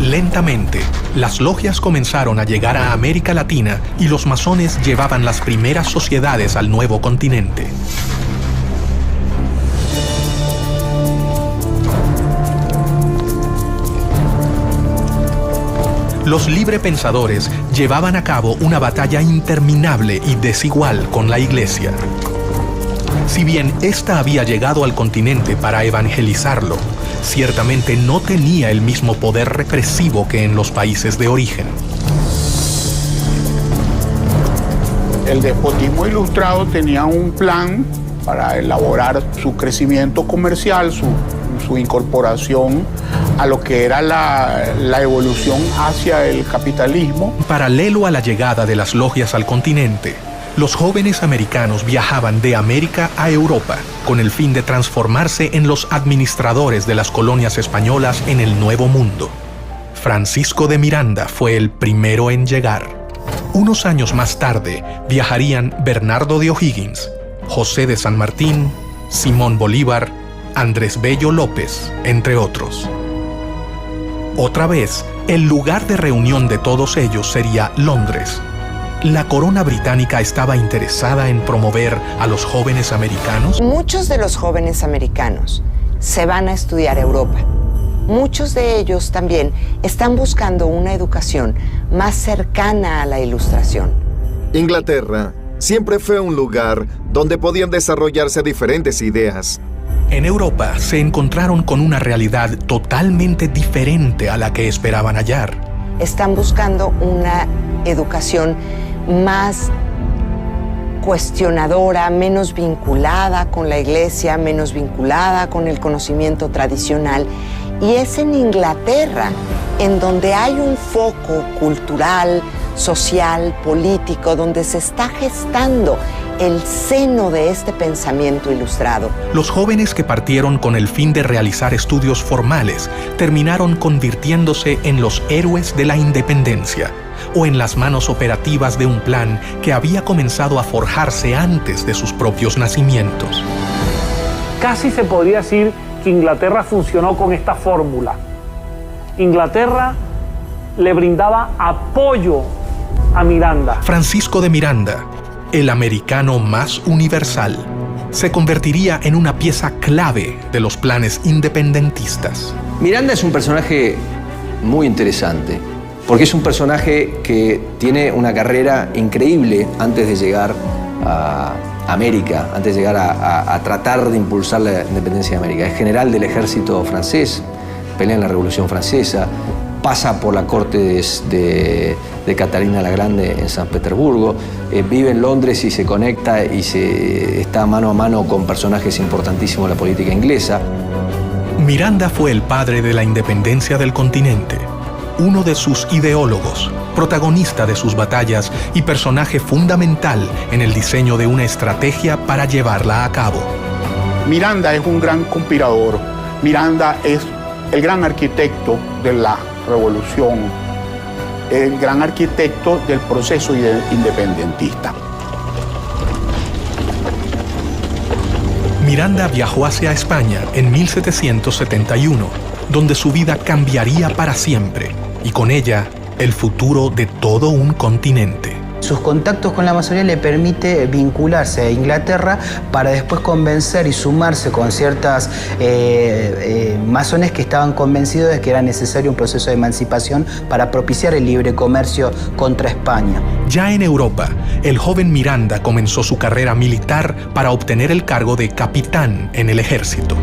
Lentamente, las logias comenzaron a llegar a América Latina y los masones llevaban las primeras sociedades al nuevo continente. Los librepensadores llevaban a cabo una batalla interminable y desigual con la Iglesia. Si bien ésta había llegado al continente para evangelizarlo, ciertamente no tenía el mismo poder represivo que en los países de origen. El despotismo ilustrado tenía un plan para elaborar su crecimiento comercial, su incorporación a lo que era la evolución hacia el capitalismo. Paralelo a la llegada de las logias al continente, los jóvenes americanos viajaban de América a Europa con el fin de transformarse en los administradores de las colonias españolas en el Nuevo Mundo. Francisco de Miranda fue el primero en llegar. Unos años más tarde viajarían Bernardo de O'Higgins, José de San Martín, Simón Bolívar, Andrés Bello López, entre otros. Otra vez, el lugar de reunión de todos ellos sería Londres. ¿La corona británica estaba interesada en promover a los jóvenes americanos? Muchos de los jóvenes americanos se van a estudiar a Europa. Muchos de ellos también están buscando una educación más cercana a la Ilustración. Inglaterra siempre fue un lugar donde podían desarrollarse diferentes ideas. En Europa se encontraron con una realidad totalmente diferente a la que esperaban hallar. Están buscando una educación más cuestionadora, menos vinculada con la Iglesia, menos vinculada con el conocimiento tradicional. Y es en Inglaterra en donde hay un foco cultural, social, político, donde se está gestando el seno de este pensamiento ilustrado. Los jóvenes que partieron con el fin de realizar estudios formales terminaron convirtiéndose en los héroes de la independencia o en las manos operativas de un plan que había comenzado a forjarse antes de sus propios nacimientos. Casi se podría decir que Inglaterra funcionó con esta fórmula. Inglaterra le brindaba apoyo a Miranda. Francisco de Miranda, el americano más universal, se convertiría en una pieza clave de los planes independentistas. Miranda es un personaje muy interesante, porque es un personaje que tiene una carrera increíble antes de llegar a América, antes de llegar a tratar de impulsar la independencia de América. Es general del ejército francés, pelea en la Revolución Francesa, pasa por la corte de Catalina la Grande en San Petersburgo, vive en Londres y se conecta y está mano a mano con personajes importantísimos de la política inglesa. Miranda fue el padre de la independencia del continente, uno de sus ideólogos, protagonista de sus batallas y personaje fundamental en el diseño de una estrategia para llevarla a cabo. Miranda es un gran conspirador. Miranda es el gran arquitecto de la revolución, el gran arquitecto del proceso independentista. Miranda viajó hacia España en 1771, donde su vida cambiaría para siempre, y con ella el futuro de todo un continente. Sus contactos con la masonería le permite vincularse a Inglaterra para después convencer y sumarse con ciertas masones que estaban convencidos de que era necesario un proceso de emancipación para propiciar el libre comercio contra España. Ya en Europa, el joven Miranda comenzó su carrera militar para obtener el cargo de capitán en el ejército.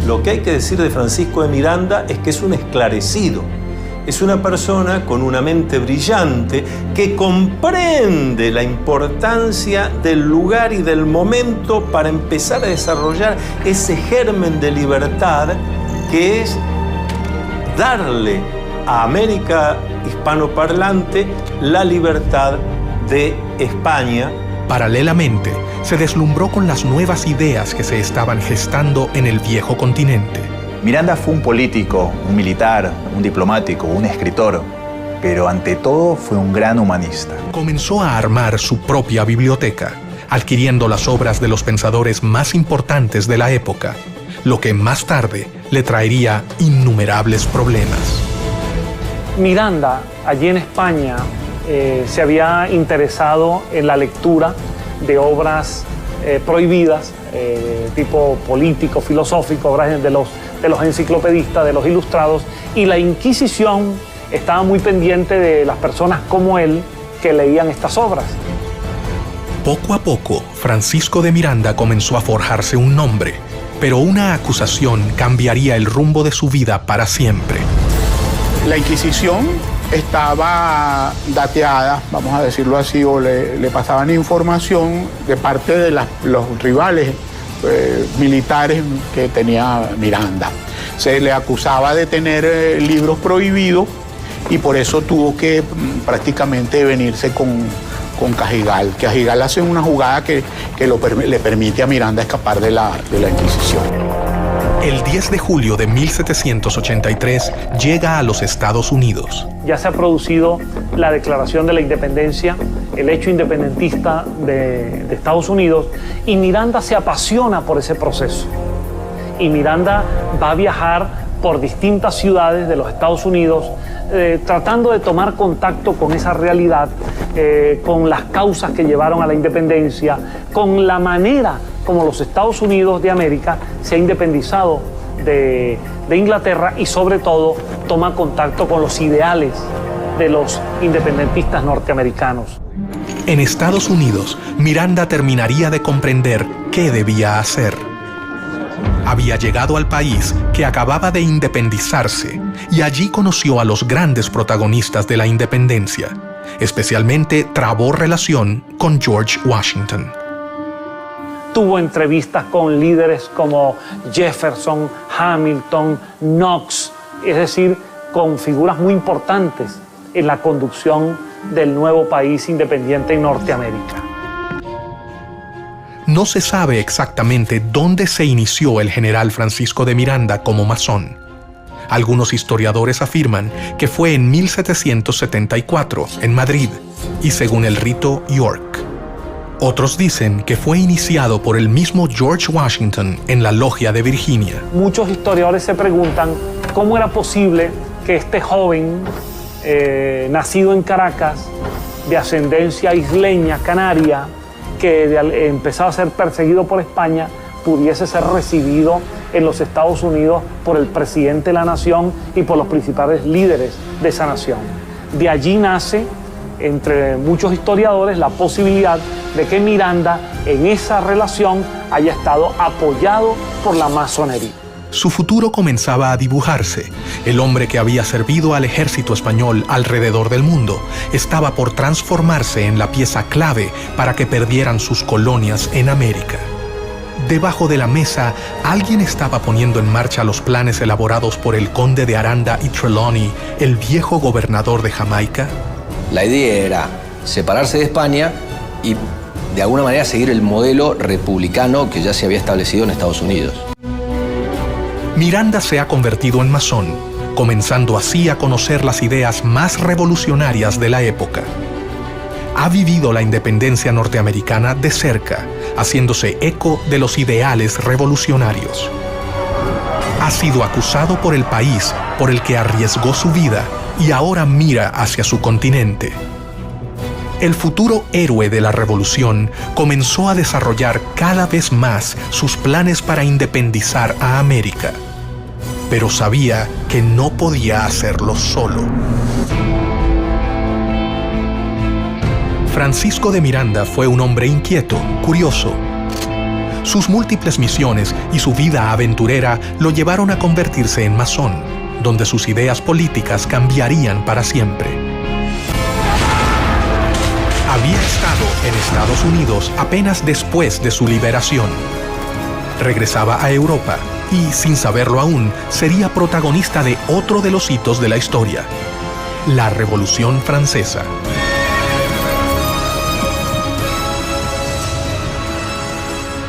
Lo que hay que decir de Francisco de Miranda es que es un esclarecido. Es una persona con una mente brillante que comprende la importancia del lugar y del momento para empezar a desarrollar ese germen de libertad que es darle a América hispanoparlante la libertad de España. Paralelamente, se deslumbró con las nuevas ideas que se estaban gestando en el viejo continente. Miranda fue un político, un militar, un diplomático, un escritor, pero ante todo fue un gran humanista. Comenzó a armar su propia biblioteca, adquiriendo las obras de los pensadores más importantes de la época, lo que más tarde le traería innumerables problemas. Miranda, allí en España, se había interesado en la lectura de obras prohibidas, tipo político, filosófico, obras de los enciclopedistas, de los ilustrados, y la Inquisición estaba muy pendiente de las personas como él que leían estas obras. Poco a poco, Francisco de Miranda comenzó a forjarse un nombre, pero una acusación cambiaría el rumbo de su vida para siempre. La Inquisición estaba dateada, vamos a decirlo así, o le pasaban información de parte de los rivales militares que tenía Miranda. Se le acusaba de tener libros prohibidos y por eso tuvo que prácticamente venirse con Cajigal. Cajigal hace una jugada que le permite a Miranda escapar de la Inquisición. El 10 de julio de 1783 llega a los Estados Unidos. Ya se ha producido la declaración de la independencia, el hecho independentista de Estados Unidos, y Miranda se apasiona por ese proceso. Y Miranda va a viajar por distintas ciudades de los Estados Unidos, tratando de tomar contacto con esa realidad, con las causas que llevaron a la independencia, con la manera como los Estados Unidos de América se ha independizado de Inglaterra y sobre todo toma contacto con los ideales de los independentistas norteamericanos. En Estados Unidos, Miranda terminaría de comprender qué debía hacer. Había llegado al país que acababa de independizarse y allí conoció a los grandes protagonistas de la independencia. Especialmente trabó relación con George Washington. Tuvo entrevistas con líderes como Jefferson, Hamilton, Knox, es decir, con figuras muy importantes en la conducción del nuevo país independiente en Norteamérica. No se sabe exactamente dónde se inició el general Francisco de Miranda como masón. Algunos historiadores afirman que fue en 1774, en Madrid, y según el rito York. Otros dicen que fue iniciado por el mismo George Washington en la Logia de Virginia. Muchos historiadores se preguntan cómo era posible que este joven, nacido en Caracas, de ascendencia isleña, canaria, que empezaba a ser perseguido por España, pudiese ser recibido en los Estados Unidos por el presidente de la nación y por los principales líderes de esa nación. De allí nace, entre muchos historiadores, la posibilidad de que Miranda en esa relación haya estado apoyado por la masonería. Su futuro comenzaba a dibujarse. El hombre que había servido al ejército español alrededor del mundo estaba por transformarse en la pieza clave para que perdieran sus colonias en América. Debajo de la mesa, alguien estaba poniendo en marcha los planes elaborados por el conde de Aranda y Trelawney, el viejo gobernador de Jamaica. La idea era separarse de España y de alguna manera seguir el modelo republicano que ya se había establecido en Estados Unidos. Miranda se ha convertido en masón, comenzando así a conocer las ideas más revolucionarias de la época. Ha vivido la independencia norteamericana de cerca, haciéndose eco de los ideales revolucionarios. Ha sido acusado por el país por el que arriesgó su vida y ahora mira hacia su continente. El futuro héroe de la revolución comenzó a desarrollar cada vez más sus planes para independizar a América, pero sabía que no podía hacerlo solo. Francisco de Miranda fue un hombre inquieto, curioso. Sus múltiples misiones y su vida aventurera lo llevaron a convertirse en masón, donde sus ideas políticas cambiarían para siempre. Había estado en Estados Unidos apenas después de su liberación. Regresaba a Europa y, sin saberlo aún, sería protagonista de otro de los hitos de la historia, la Revolución Francesa.